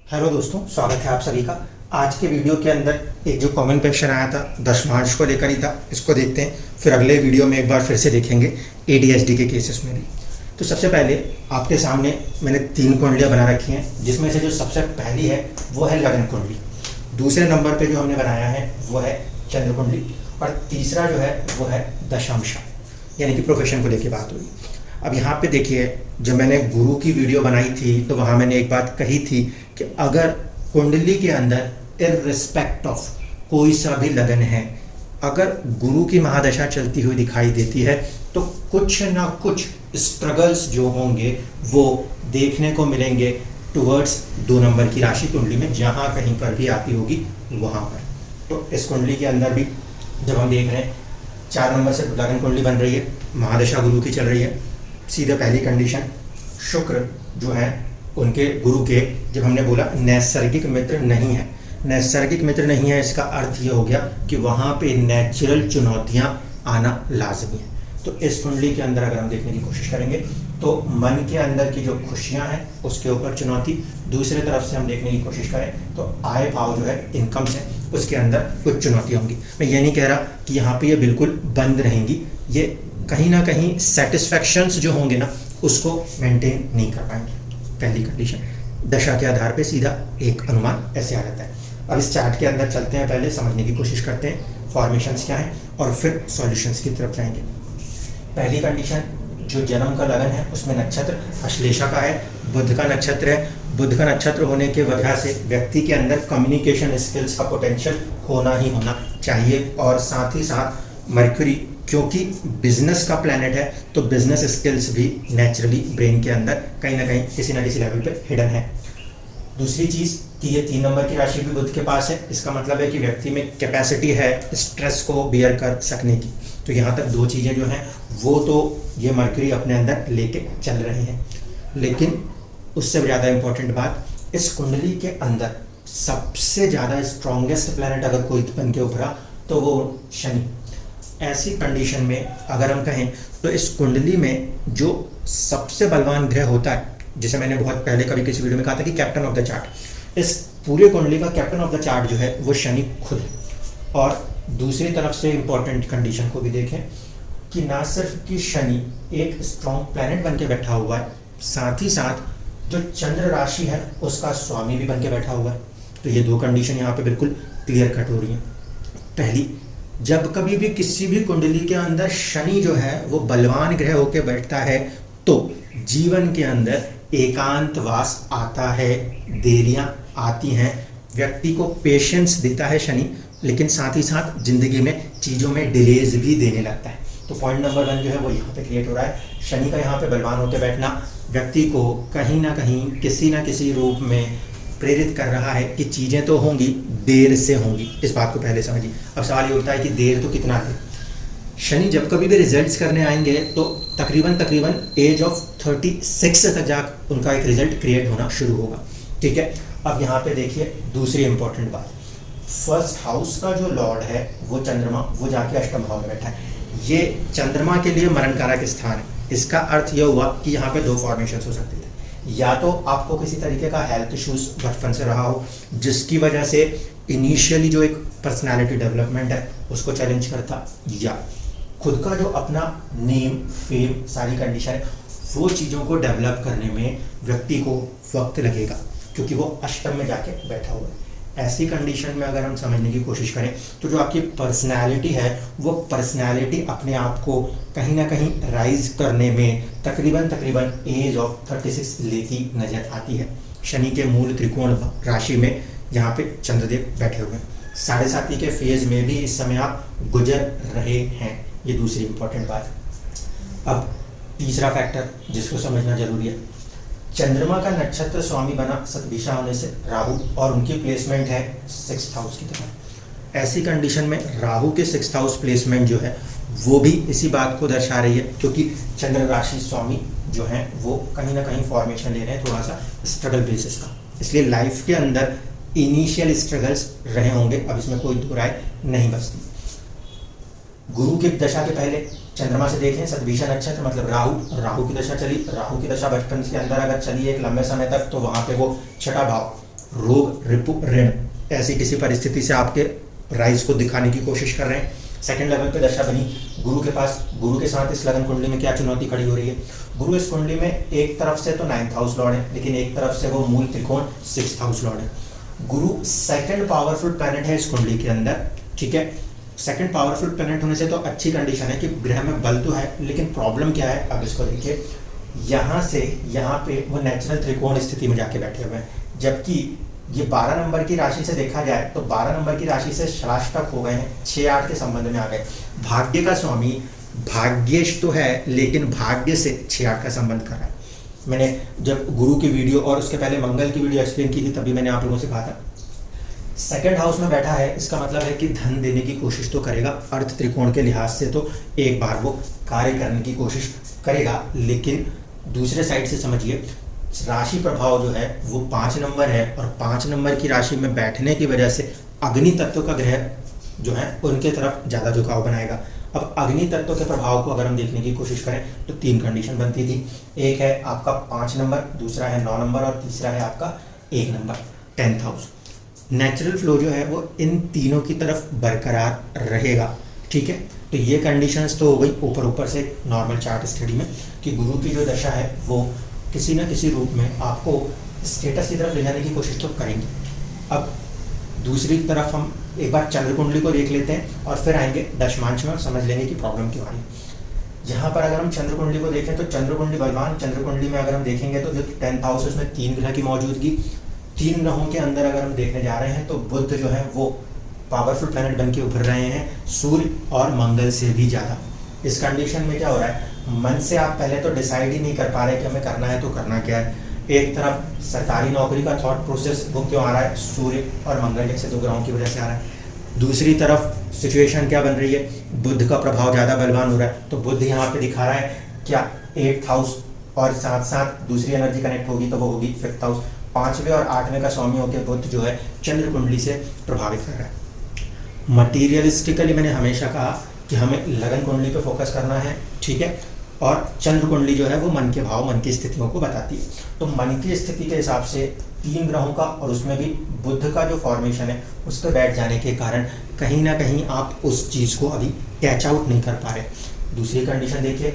Hello दोस्तों, स्वागत है आप सभी का। आज के वीडियो के अंदर एक जो कॉमन क्वेश्चन आया था दशमांश को लेकर ही था, इसको देखते हैं। फिर अगले वीडियो में एक बार फिर से देखेंगे एडीएचडी के केसेस में भी। तो सबसे पहले आपके सामने मैंने 3 कुंडलियाँ बना रखी हैं, जिसमें से जो सबसे पहली है वो है लगन कुंडली। दूसरे नंबर पे जो हमने बनाया है वो है चंद्र कुंडली, और तीसरा जो है वो है दशांश, यानी कि प्रोफेशन को लेकर बात हुई। अब यहाँ पे देखिए, जब मैंने गुरु की वीडियो बनाई थी तो वहाँ मैंने एक बात कही थी कि अगर कुंडली के अंदर इररिस्पेक्ट ऑफ कोई सा भी लगन है, अगर गुरु की महादशा चलती हुई दिखाई देती है तो कुछ ना कुछ स्ट्रगल्स जो होंगे वो देखने को मिलेंगे टुवर्ड्स 2 नंबर की राशि कुंडली में, जहाँ कहीं पर भी आती होगी वहाँ पर। तो इस कुंडली के अंदर भी जब हम देख रहे हैं 4 नंबर से लगन कुंडली बन रही है, महादशा गुरु की चल रही है, सीधे पहली कंडीशन शुक्र जो है उनके गुरु के, जब हमने बोला नैसर्गिक मित्र नहीं है, नैसर्गिक मित्र नहीं है, इसका अर्थ ये हो गया कि वहाँ पे नेचुरल चुनौतियाँ आना लाजमी है। तो इस कुंडली के अंदर अगर हम देखने की कोशिश करेंगे तो मन के अंदर की जो खुशियाँ हैं उसके ऊपर चुनौती, दूसरे तरफ से हम देखने की कोशिश करें तो आय भाव जो है इनकम से, उसके अंदर कुछ चुनौतियाँ होंगी। मैं ये नहीं कह रहा कि यहाँ पे ये बिल्कुल बंद रहेंगी, ये कहीं ना कहीं सेटिस्फैक्शंस जो होंगे ना उसको मेंटेन नहीं कर पाएंगे। पहली कंडीशन, दशा के आधार पे सीधा एक अनुमान ऐसे आ जाता है। अब इस चार्ट के अंदर चलते हैं, पहले समझने की कोशिश करते हैं फॉर्मेशंस क्या हैं और फिर सॉल्यूशंस की तरफ जाएंगे। पहली कंडीशन, जो जन्म का लगन है उसमें नक्षत्र अश्लेषा का है, बुध का नक्षत्र है। बुध का नक्षत्र होने की वजह से व्यक्ति के अंदर कम्युनिकेशन स्किल्स का पोटेंशियल होना ही होना चाहिए, और साथ ही साथ मरकरी क्योंकि बिजनेस का प्लैनेट है तो बिजनेस स्किल्स भी नेचुरली ब्रेन के अंदर कहीं ना कहीं किसी ना किसी लेवल पे हिडन है। दूसरी चीज़ कि ये 3 नंबर की राशि भी बुध के पास है, इसका मतलब है कि व्यक्ति में कैपेसिटी है स्ट्रेस को बियर कर सकने की। तो यहाँ तक 2 चीज़ें जो हैं वो तो ये मरकरी अपने अंदर लेके चल रहे हैं। लेकिन उससे ज़्यादा इम्पोर्टेंट बात, इस कुंडली के अंदर सबसे ज़्यादा स्ट्रॉन्गेस्ट प्लैनेट अगर कोई बन के उभरा तो वो शनि। ऐसी कंडीशन में अगर हम कहें तो इस कुंडली में जो सबसे बलवान ग्रह होता है, जिसे मैंने बहुत पहले कभी किसी वीडियो में कहा था कि कैप्टन ऑफ द चार्ट, इस पूरे कुंडली का कैप्टन ऑफ द चार्ट जो है वो शनि खुद है। और दूसरी तरफ से इंपॉर्टेंट कंडीशन को भी देखें कि ना सिर्फ कि शनि एक स्ट्रॉन्ग प्लैनेट बन के बैठा हुआ है, साथ ही साथ जो चंद्र राशि है उसका स्वामी भी बन के बैठा हुआ है। तो ये 2 कंडीशन यहाँ पे बिल्कुल क्लियर कट हो रही है। पहली, जब कभी भी किसी भी कुंडली के अंदर शनि जो है वो बलवान ग्रह होकर बैठता है तो जीवन के अंदर एकांतवास आता है, देरियां आती हैं, व्यक्ति को पेशेंस देता है शनि, लेकिन साथ ही साथ जिंदगी में चीज़ों में डिलेज भी देने लगता है। तो पॉइंट नंबर 1 जो है वो यहाँ पे क्रिएट हो रहा है। शनि का यहाँ पे बलवान होकर बैठना व्यक्ति को कहीं ना कहीं किसी ना किसी रूप में प्रेरित कर रहा है कि चीज़ें तो होंगी, देर से होंगी। इस बात को पहले समझिए। अब सवाल ये उठता है कि देर तो कितना है। शनि जब कभी भी रिजल्ट्स करने आएंगे तो तकरीबन एज ऑफ 36 तक जाकर उनका एक रिजल्ट क्रिएट होना शुरू होगा। ठीक है, अब यहाँ पे देखिए दूसरी इंपॉर्टेंट बात, फर्स्ट हाउस का जो लॉर्ड है वो चंद्रमा, वो जाके अष्टम भाव में बैठा है। ये चंद्रमा के लिए मरण कारक स्थान है। इसका अर्थ यह हुआ कि यहाँ पे 2 फॉर्मेशन हो सकते थे। या तो आपको किसी तरीके का हेल्थ इश्यूज बचपन से रहा हो जिसकी वजह से इनिशियली जो एक पर्सनालिटी डेवलपमेंट है उसको चैलेंज करता, या खुद का जो अपना नेम फेम सारी कंडीशन है वो चीज़ों को डेवलप करने में व्यक्ति को वक्त लगेगा क्योंकि वो अष्टम में जाके बैठा हुआ है। ऐसी कंडीशन में अगर हम समझने की कोशिश करें तो जो आपकी पर्सनैलिटी है वो पर्सनैलिटी अपने आप को कहीं ना कहीं राइज करने में तकरीबन एज ऑफ 36 लेती नजर आती है। शनि के मूल त्रिकोण राशि में यहाँ पे चंद्रदेव बैठे हुए हैं, 7.5 के फेज में भी इस समय आप गुजर रहे हैं। ये दूसरी इंपॉर्टेंट बात। अब तीसरा फैक्टर जिसको समझना जरूरी है, चंद्रमा का नक्षत्र स्वामी बना सतभिषा होने से राहु, और उनकी प्लेसमेंट है 6th हाउस की तरफ। ऐसी कंडीशन में राहु के 6th हाउस प्लेसमेंट जो है वो भी इसी बात को दर्शा रही है, क्योंकि चंद्र राशि स्वामी जो हैं वो कहीं ना कहीं फॉर्मेशन ले रहे हैं थोड़ा सा स्ट्रगल बेसिस का, इसलिए लाइफ के अंदर इनिशियल स्ट्रगल्स रहे होंगे। अब इसमें कोई 2 राय नहीं बचती। गुरु की दशा के पहले चंद्रमा से देखें सतभिषा नक्षत्र मतलब राहु की दशा चली, राहु की दशा बचपन के अंदर अगर चली एक लंबे समय तक तो वहाँ पे वो 6ठा भाव रोग, रिपु, ऋण ऐसी किसी परिस्थिति से आपके राइज को दिखाने की कोशिश कर रहे हैं। सेकंड लेवल पे दशा बनी गुरु के पास, गुरु के साथ इस लगन कुंडली में क्या चुनौती खड़ी हो रही है? गुरु इस कुंडली में एक तरफ से तो 9th हाउस लॉर्ड है, लेकिन एक तरफ से वो मूल त्रिकोण 6th हाउस लॉर्ड है। गुरु सेकंड पावरफुल प्लैनेट है इस कुंडली के अंदर, ठीक है। सेकंड पावरफुल प्लैनेट होने से तो अच्छी कंडीशन है कि ग्रह में बल तो है, लेकिन प्रॉब्लम क्या है? अब इसको देखिए, यहाँ से यहाँ पे वो नेचुरल त्रिकोण स्थिति में जाके बैठे हुए हैं, जबकि ये 12 नंबर की राशि से देखा जाए तो 12 नंबर की राशि से षष्टक हो गए हैं, 6-8 के संबंध में आ गए। भाग्य का स्वामी भाग्येश तो है, लेकिन भाग्य से 6-8 का संबंध कर रहा है। मैंने जब गुरु की वीडियो और उसके पहले मंगल की वीडियो एक्सप्लेन की थी, तभी मैंने आप लोगों से कहा था सेकंड हाउस में बैठा है, इसका मतलब है कि धन देने की कोशिश तो करेगा, अर्थ त्रिकोण के लिहाज से तो एक बार वो कार्य करने की कोशिश करेगा, लेकिन दूसरे साइड से समझिए राशि प्रभाव जो है वो 5 नंबर है, और 5 नंबर की राशि में बैठने की वजह से अग्नि तत्व का ग्रह जो है उनके तरफ ज़्यादा झुकाव बनाएगा। अब अग्नि तत्व के प्रभाव को अगर हम देखने की कोशिश करें तो 3 कंडीशन बनती थी। एक है आपका 5 नंबर, दूसरा है 9 नंबर और तीसरा है आपका 1 number 10th house. Natural flow जो है वो इन तीनों की तरफ बरकरार रहेगा, ठीक है। तो ये कंडीशंस तो हो गई ऊपर से नॉर्मल चार्ट स्टडी में कि गुरु की जो दशा है वो किसी न किसी रूप में आपको स्टेटस की तरफ ले जाने की कोशिश तो करेंगे। अब दूसरी तरफ हम एक बार चंद्र कुंडली को देख लेते हैं और फिर आएंगे दशमांश में और समझ लेंगे कि प्रॉब्लम क्यों आई। यहाँ पर अगर हम चंद्र कुंडली को देखें तो चंद्र कुंडली बलवान चंद्र कुंडली में अगर हम देखेंगे तो जो 10th हाउस है उसमें 3 ग्रह की मौजूदगी, 3 ग्रहों के अंदर अगर हम देखने जा रहे हैं तो बुध जो है वो पावरफुल प्लैनेट बन के उभर रहे हैं सूर्य और मंगल से भी ज़्यादा। इस कंडीशन में क्या हो रहा है, मन से आप पहले तो डिसाइड ही नहीं कर पा रहे कि हमें करना है तो करना क्या है। एक तरफ सरकारी नौकरी का थॉट प्रोसेस वो क्यों आ रहा है, सूर्य और मंगल जैसे 2 ग्रहों की वजह से आ रहा है। दूसरी तरफ सिचुएशन क्या बन रही है, बुध का प्रभाव ज़्यादा बलवान हो रहा है, तो बुध यहाँ पे दिखा रहा है क्या 8th हाउस और साथ साथ दूसरी एनर्जी कनेक्ट होगी तो वो होगी 5th हाउस। 5वें और 8वें का स्वामी होकर बुध जो है चंद्र कुंडली से प्रभावित कर रहा है। मटीरियलिस्टिकली मैंने हमेशा कहा कि हमें लगन कुंडली पे फोकस करना है, ठीक है। और चंद्र कुंडली जो है वो मन के भाव, मन की स्थितियों को बताती है। तो मन की स्थिति के हिसाब से 3 ग्रहों का और उसमें भी बुध का जो फॉर्मेशन है उस पर बैठ जाने के कारण कहीं ना कहीं आप उस चीज़ को अभी कैच आउट नहीं कर पा रहे। दूसरी कंडीशन देखिए,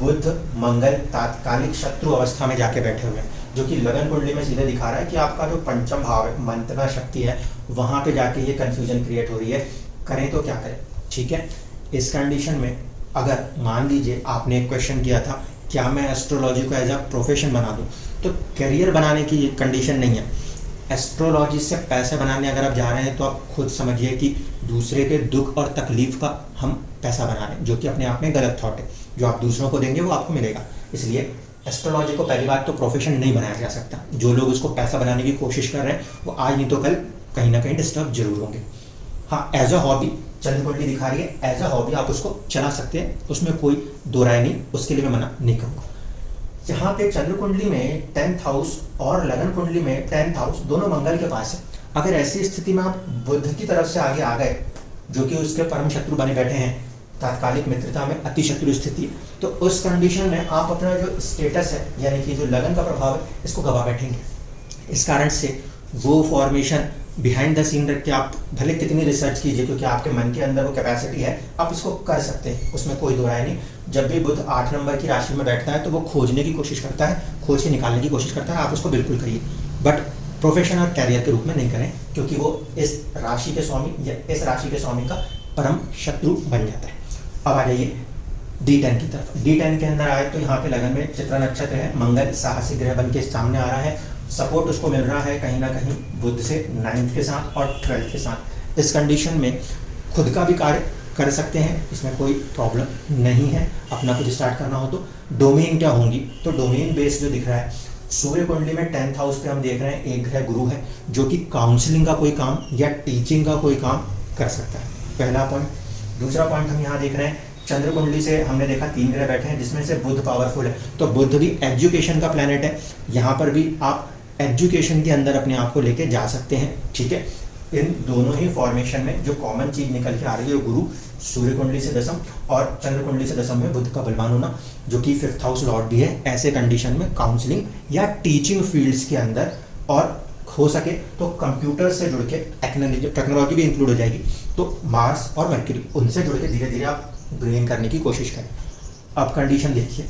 बुध मंगल तात्कालिक शत्रु अवस्था में जाके बैठे हुए हैं, जो कि लगन कुंडली में सीधे दिखा रहा है कि आपका जो पंचम भाव है, मंत्रणा शक्ति है, वहाँ पे जाके ये कंफ्यूजन क्रिएट हो रही है। करें तो क्या करें, ठीक है। इस कंडीशन में अगर मान लीजिए आपने एक क्वेश्चन किया था क्या मैं एस्ट्रोलॉजी को एज अ प्रोफेशन बना दूं, तो करियर बनाने की कंडीशन नहीं है। एस्ट्रोलॉजी से पैसे बनाने अगर आप जा रहे हैं तो आप खुद समझिए कि दूसरे के दुख और तकलीफ का हम पैसा बना रहे हैं, जो कि अपने आप में गलत थॉट है। जो आप दूसरों को देंगे वो आपको मिलेगा। इसलिए एस्ट्रोलॉजी को पहली बात तो प्रोफेशन नहीं बनाया जा सकता। जो लोग उसको पैसा बनाने की कोशिश कर रहे हैं वो आज नहीं तो कल कहीं ना कहीं डिस्टर्ब जरूर होंगे। हाँ, एज अ हॉबी चंद्र कुंडली दिखा रही है, एज अ हॉबी आप उसको चला सकते हैं, उसमें कोई दो राय नहीं, उसके लिए मैं मना नहीं करूँगा। यहाँ पे चंद्र कुंडली में 10th हाउस और लगन कुंडली में 10th हाउस दोनों मंगल के पास है। अगर ऐसी स्थिति में आप बुध की तरफ से आगे आ गए, जो कि उसके परम शत्रु बने बैठे हैं, तात्कालिक मित्रता में अति शत्रु स्थिति, तो उस कंडीशन में आप अपना जो स्टेटस है यानी कि जो लगन का प्रभाव है इसको गवा बैठेंगे। इस कारण से वो फॉर्मेशन बिहाइंड द सीन रख के आप भले कितनी रिसर्च कीजिए, क्योंकि आपके मन के अंदर वो कैपेसिटी है, आप इसको कर सकते हैं, उसमें कोई दो राय नहीं। जब भी बुध 8 नंबर की राशि में बैठता है तो वो खोजने की कोशिश करता है, खोज के निकालने की कोशिश करता है, आप उसको बिल्कुल करिए, बट प्रोफेशन और कैरियर के रूप में नहीं करें, क्योंकि वो इस राशि के स्वामी या इस राशि के स्वामी का परम शत्रु बन जाता है। अब आ जाइए D10 की तरफ। D10 के अंदर आए तो यहाँ पे लगन में चित्रा नक्षत्र है, मंगल साहसी ग्रह बन के सामने आ रहा है, सपोर्ट उसको मिल रहा है कहीं ना कहीं बुध से 9th के साथ और 12th के साथ। इस कंडीशन में खुद का भी कार्य कर सकते हैं, इसमें कोई प्रॉब्लम नहीं है। अपना कुछ स्टार्ट करना हो तो डोमेन क्या होंगी, तो डोमेन बेस जो दिख रहा है सूर्य कुंडली में 10th हाउस पे हम देख रहे हैं एक ग्रह गुरु है, जो कि काउंसलिंग का कोई काम या टीचिंग का कोई काम कर सकता है, पहला पॉइंट। दूसरा पॉइंट हम यहाँ देख रहे हैं चंद्र कुंडली से हमने देखा 3 ग्रह बैठे हैं, जिसमें से बुध पावरफुल है, तो बुध भी एजुकेशन का प्लैनेट है। यहाँ पर भी आप एजुकेशन के अंदर अपने आप को लेके जा सकते हैं, ठीक है। इन दोनों ही फॉर्मेशन में जो कॉमन चीज निकल के आ रही है गुरु सूर्य कुंडली से दशम और चंद्र कुंडली से दशम में बुध का बलवान होना, जो कि 5th हाउस लॉर्ड भी है। ऐसे कंडीशन में काउंसलिंग या टीचिंग फील्ड्स के अंदर और हो सके तो कंप्यूटर से जुड़ के टेक्नोलॉजी भी इंक्लूड हो जाएगी, तो मार्स और मरकरी उनसे जुड़ के धीरे धीरे आप गेन करने की कोशिश करें। अब कंडीशन देखिए,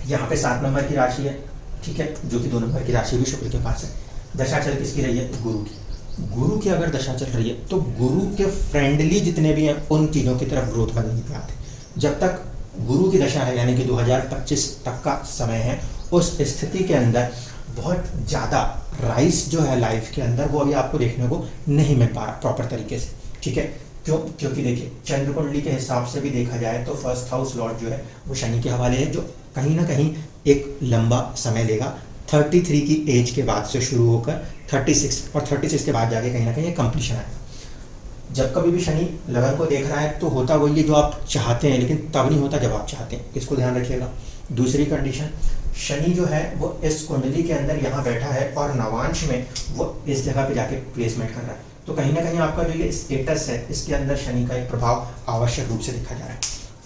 यहाँ पे 7 नंबर की राशि है, ठीक है, जो कि 2 नंबर की राशि भी शुक्र के पास है। दशा चल किसकी रही है? गुरु की। गुरु की अगर दशा चल रही है तो गुरु के फ्रेंडली जितने भी हैं उन चीज़ों की तरफ ग्रोथ बनने की बात है। जब तक गुरु की दशा है, यानी कि 2025 तक का समय है, उस स्थिति के अंदर बहुत ज़्यादा राइस जो है लाइफ के अंदर वो अभी आपको देखने को नहीं मिल पा रहा प्रॉपर तरीके से, ठीक है। क्योंकि देखिए चंद्र कुंडली के हिसाब से भी देखा जाए तो फर्स्ट हाउस लॉर्ड जो है वो शनि के हवाले है, जो कहीं ना कहीं एक लंबा समय लेगा। 33 की एज के बाद से शुरू होकर 36 और 36 के बाद जाके कहीं ना कहीं कंप्लीशन आएगा। जब कभी भी शनि लगन को देख रहा है तो होता वही जो आप चाहते हैं, लेकिन तब नहीं होता जब आप चाहते हैं, इसको ध्यान रखिएगा। दूसरी कंडीशन, शनि जो है वो इस कुंडली के अंदर यहाँ बैठा है और नवांश में वो इस जगह पे जाके प्लेसमेंट कर रहा है, तो कहीं ना कहीं आपका जो ये स्टेटस है इसके अंदर शनि का एक प्रभाव आवश्यक रूप से देखा जा रहा है।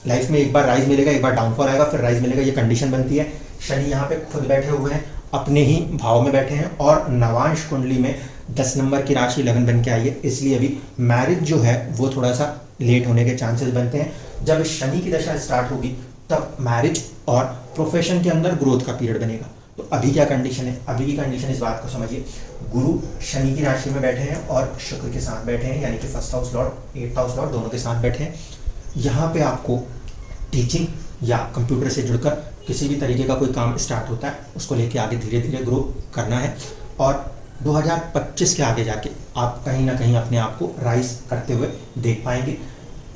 लाइफ में एक बार राइज मिलेगा, एक बार डाउनफॉल आएगा, फिर राइज मिलेगा, ये कंडीशन बनती है। शनि यहाँ पे खुद बैठे हुए हैं, अपने ही भाव में बैठे हैं और नवांश कुंडली में 10 नंबर की राशि लगन बन के आई है, इसलिए अभी मैरिज जो है वो थोड़ा सा लेट होने के चांसेस बनते हैं। जब शनि की दशा स्टार्ट होगी तब मैरिज और प्रोफेशन के अंदर ग्रोथ का पीरियड बनेगा। तो अभी क्या कंडीशन है? अभी की कंडीशन इस बात को समझिए, गुरु शनि की राशि में बैठे हैं और शुक्र के साथ बैठे हैं, यानी कि first house Lord 8th house Lord दोनों के साथ बैठे हैं। यहाँ पे आपको टीचिंग या कंप्यूटर से जुड़कर किसी भी तरीके का कोई काम स्टार्ट होता है उसको लेके आगे धीरे धीरे ग्रो करना है, और 2025 के आगे जाके आप कहीं ना कहीं अपने आप को राइज करते हुए देख पाएंगे।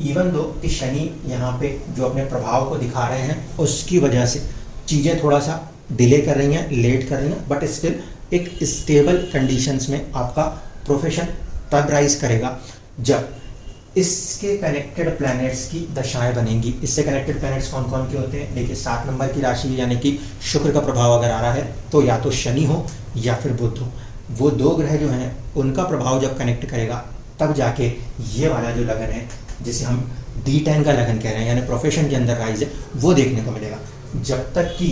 इवन दो कि शनि यहाँ पे जो अपने प्रभाव को दिखा रहे हैं उसकी वजह से चीज़ें थोड़ा सा डिले कर रही हैं, लेट कर रही हैं, बट स्टिल एक स्टेबल कंडीशंस में आपका प्रोफेशन तब राइज करेगा जब इसके कनेक्टेड प्लैनेट्स की दशाएं बनेंगी। इससे कनेक्टेड प्लैनेट्स कौन कौन के होते हैं? देखिए 7 नंबर की राशि यानी कि शुक्र का प्रभाव अगर आ रहा है तो या तो शनि हो या फिर बुध हो, वो 2 ग्रह जो हैं उनका प्रभाव जब कनेक्ट करेगा तब जाके ये वाला जो लगन है जिसे हम D10 का लगन कह रहे हैं, यानी प्रोफेशन के अंदर राइज है, वो देखने को मिलेगा। जब तक कि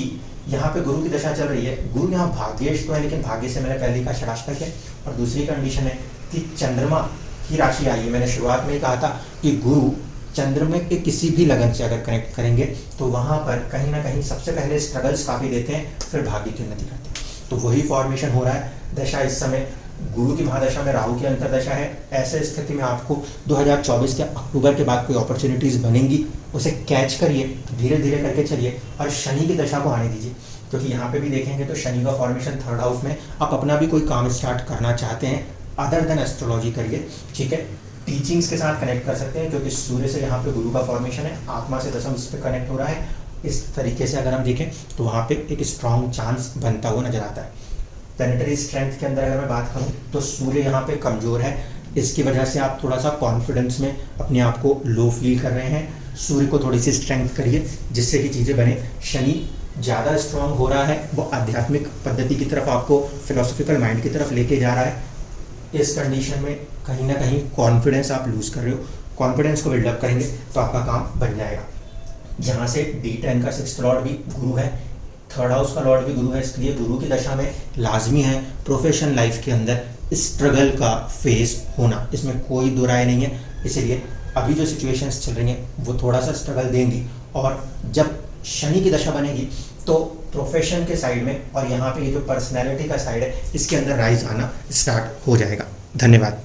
यहाँ पे गुरु की दशा चल रही है, गुरु यहाँ भाग्येश तो है, लेकिन भाग्य से मैंने पहले कहा षडाष्टक है, और दूसरी कंडीशन है कि चंद्रमा की राशि आई है। मैंने शुरुआत में ही कहा था कि गुरु चंद्रमा के किसी भी लगन से अगर कनेक्ट करेंगे तो वहाँ पर कहीं ना कहीं सबसे पहले स्ट्रगल्स काफ़ी देते हैं, फिर भाग्य की उन्नति करते हैं। तो वही फॉर्मेशन हो रहा है। दशा इस समय गुरु की महादशा में राहु की अंतरदशा है। ऐसे स्थिति में आपको 2024 के अक्टूबर के बाद कोई अपॉर्चुनिटीज़ बनेंगी, उसे कैच करिए, धीरे धीरे करके चलिए और शनि की दशा को आने दीजिए, क्योंकि यहाँ पे भी देखेंगे तो शनि का फॉर्मेशन 3rd हाउस में। आप अपना भी कोई काम स्टार्ट करना चाहते हैं अदर देन एस्ट्रोलॉजी करिए, ठीक है। टीचिंग्स के साथ कनेक्ट कर सकते हैं क्योंकि सूर्य से यहाँ पे गुरु का फॉर्मेशन है, आत्मा से दशम इस पर कनेक्ट हो रहा है। इस तरीके से अगर हम देखें तो वहाँ पे एक स्ट्रॉन्ग चांस बनता हुआ नजर आता है। प्लैनेटरी स्ट्रेंथ के अंदर अगर मैं बात करूं तो सूर्य यहाँ पे कमज़ोर है, इसकी वजह से आप थोड़ा सा कॉन्फिडेंस में अपने आप को लो फील कर रहे हैं। सूर्य को थोड़ी सी स्ट्रेंथ करिए जिससे कि चीज़ें बने। शनि ज़्यादा स्ट्रांग हो रहा है, वो आध्यात्मिक पद्धति की तरफ आपको फिलोसफिकल माइंड की तरफ लेके जा रहा है। इस कंडीशन में कहीं ना कहीं कॉन्फिडेंस आप लूज़ कर रहे हो। कॉन्फिडेंस को बिल्डअप करेंगे तो आपका काम बन जाएगा। यहाँ से D10 का 6th लॉर्ड भी गुरु है, 3rd हाउस का लॉर्ड भी गुरु है, इसलिए गुरु की दशा में लाजमी है प्रोफेशनल लाइफ के अंदर स्ट्रगल का फेस होना, इसमें कोई दो राय नहीं है। इसलिए अभी जो सिचुएशंस चल रही हैं वो थोड़ा सा स्ट्रगल देंगी, और जब शनि की दशा बनेगी तो प्रोफेशन के साइड में और यहाँ पे ये जो पर्सनैलिटी का साइड है इसके अंदर राइज आना स्टार्ट हो जाएगा। धन्यवाद।